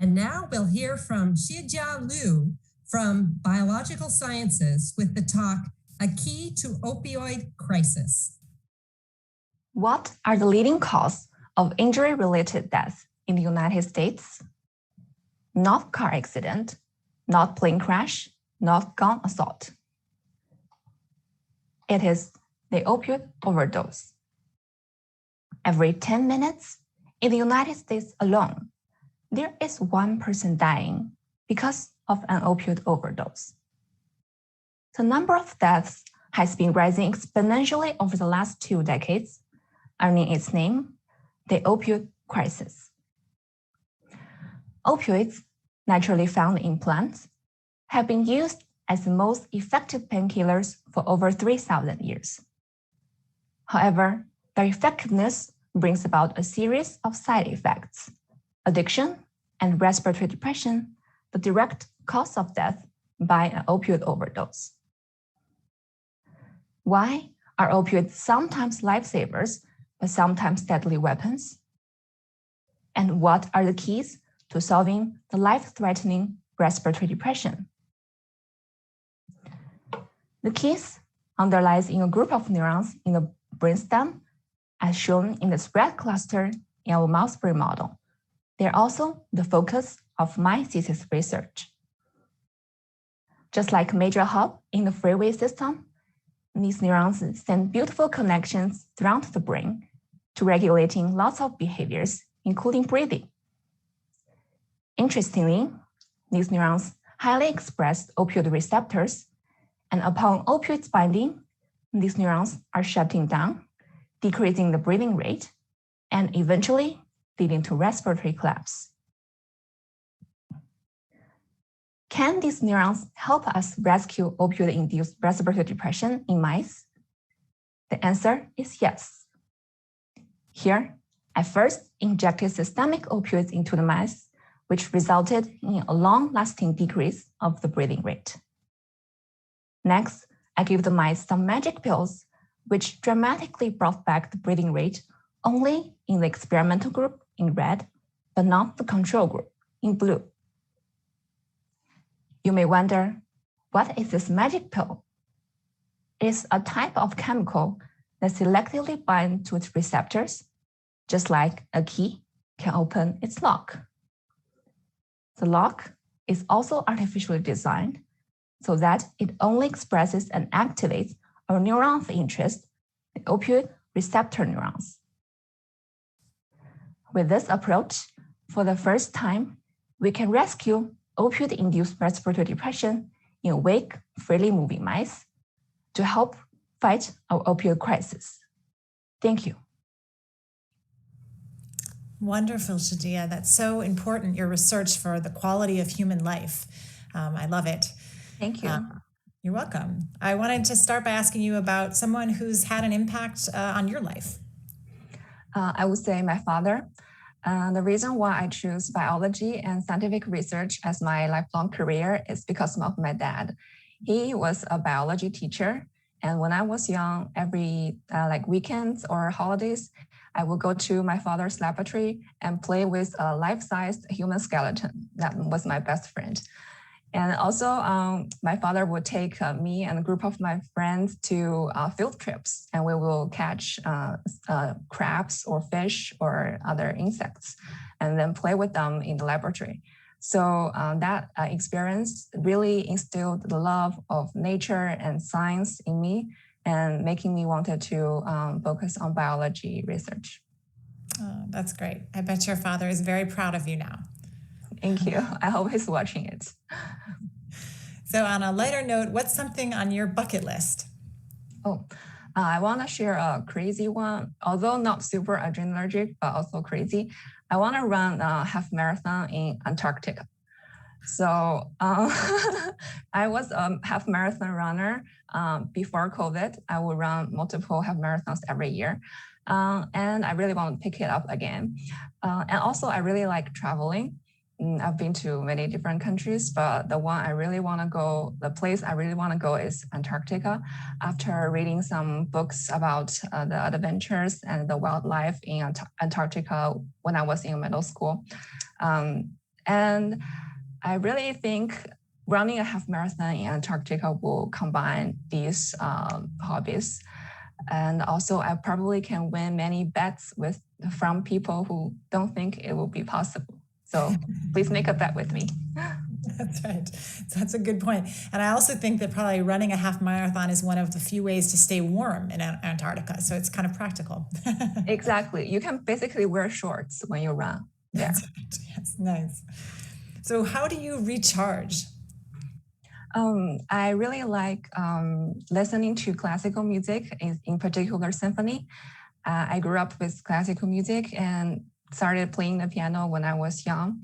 And now we'll hear from Shijia Liu from Biological Sciences with the talk, A Key to Opioid Crisis. What are the leading causes of injury-related death in the United States? Not car accident, not plane crash, not gun assault. It is the opioid overdose. Every 10 minutes in the United States alone, there is one person dying because of an opioid overdose. The number of deaths has been rising exponentially over the last 2 decades, earning its name, the opioid crisis. Opioids, naturally found in plants, have been used as the most effective painkillers for over 3,000 years. However, their effectiveness brings about a series of side effects: addiction and respiratory depression, the direct cause of death by an opioid overdose. Why are opioids sometimes lifesavers, but sometimes deadly weapons? And what are the keys to solving the life-threatening respiratory depression? The keys underlies in a group of neurons in the brainstem, as shown in the red cluster in our mouse brain model. They're also the focus of my thesis research. Just like a major hub in the freeway system, these neurons send beautiful connections throughout the brain to regulating lots of behaviors, including breathing. Interestingly, these neurons highly express opioid receptors, and upon opioids binding, these neurons are shutting down, decreasing the breathing rate, and eventually leading to respiratory collapse. Can these neurons help us rescue opioid-induced respiratory depression in mice? The answer is yes. Here, I first injected systemic opioids into the mice, which resulted in a long-lasting decrease of the breathing rate. Next, I gave the mice some magic pills, which dramatically brought back the breathing rate only in the experimental group in red, but not the control group in blue. You may wonder, what is this magic pill? It is a type of chemical that selectively binds to its receptors, just like a key can open its lock. The lock is also artificially designed so that it only expresses and activates our neuron of interest, the opioid receptor neurons. With this approach, for the first time, we can rescue opioid-induced respiratory depression in awake, freely moving mice to help fight our opioid crisis. Thank you. Wonderful, Shijia. That's so important, your research for the quality of human life. I love it. Thank you. You're welcome. I wanted to start by asking you about someone who's had an impact on your life. I would say my father. The reason why I choose biology and scientific research as my lifelong career is because of my dad. He was a biology teacher, and when I was young, every weekends or holidays, I would go to my father's laboratory and play with a life-sized human skeleton. That was my best friend. And also, my father would take me and a group of my friends to field trips, and we will catch crabs or fish or other insects, and then play with them in the laboratory. So that experience really instilled the love of nature and science in me, and making me wanted to focus on biology research. Oh, that's great. I bet your father is very proud of you now. Thank you. I hope he's watching it. So on a lighter note, what's something on your bucket list? I want to share a crazy one, although not super adrenergic, but also crazy. I want to run a half marathon in Antarctica. So I was a half marathon runner before COVID. I would run multiple half marathons every year. And I really want to pick it up again. And also I really like traveling. I've been to many different countries, but the one I really want to go, the place I really want to go is Antarctica. After reading some books about the adventures and the wildlife in Antarctica when I was in middle school, And I really think running a half marathon in Antarctica will combine these hobbies. And also I probably can win many bets from people who don't think it will be possible. So please make a bet with me. That's right. So that's a good point. And I also think that probably running a half marathon is one of the few ways to stay warm in Antarctica. So it's kind of practical. Exactly. You can basically wear shorts when you run there. That's right. Yes, nice. So how do you recharge? I really like listening to classical music, in particular symphony. I grew up with classical music and started playing the piano when I was young.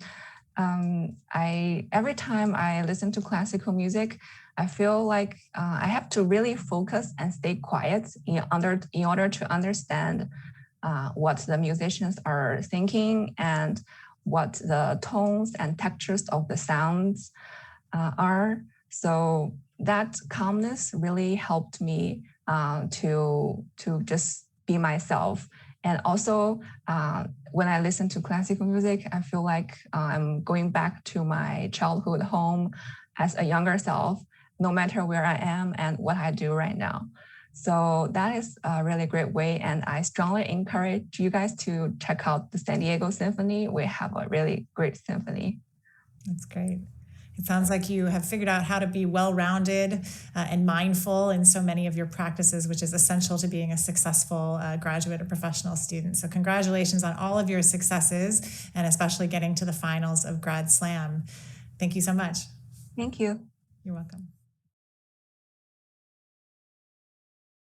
Every time I listen to classical music, I feel like I have to really focus and stay quiet in order to understand what the musicians are thinking and what the tones and textures of the sounds are. So that calmness really helped me to just be myself. And also, when I listen to classical music, I feel like I'm going back to my childhood home as a younger self, no matter where I am and what I do right now. So that is a really great way. And I strongly encourage you guys to check out the San Diego Symphony. We have a really great symphony. That's great. It sounds like you have figured out how to be well-rounded and mindful in so many of your practices, which is essential to being a successful graduate or professional student. So congratulations on all of your successes, and especially getting to the finals of Grad Slam. Thank you so much. Thank you. You're welcome.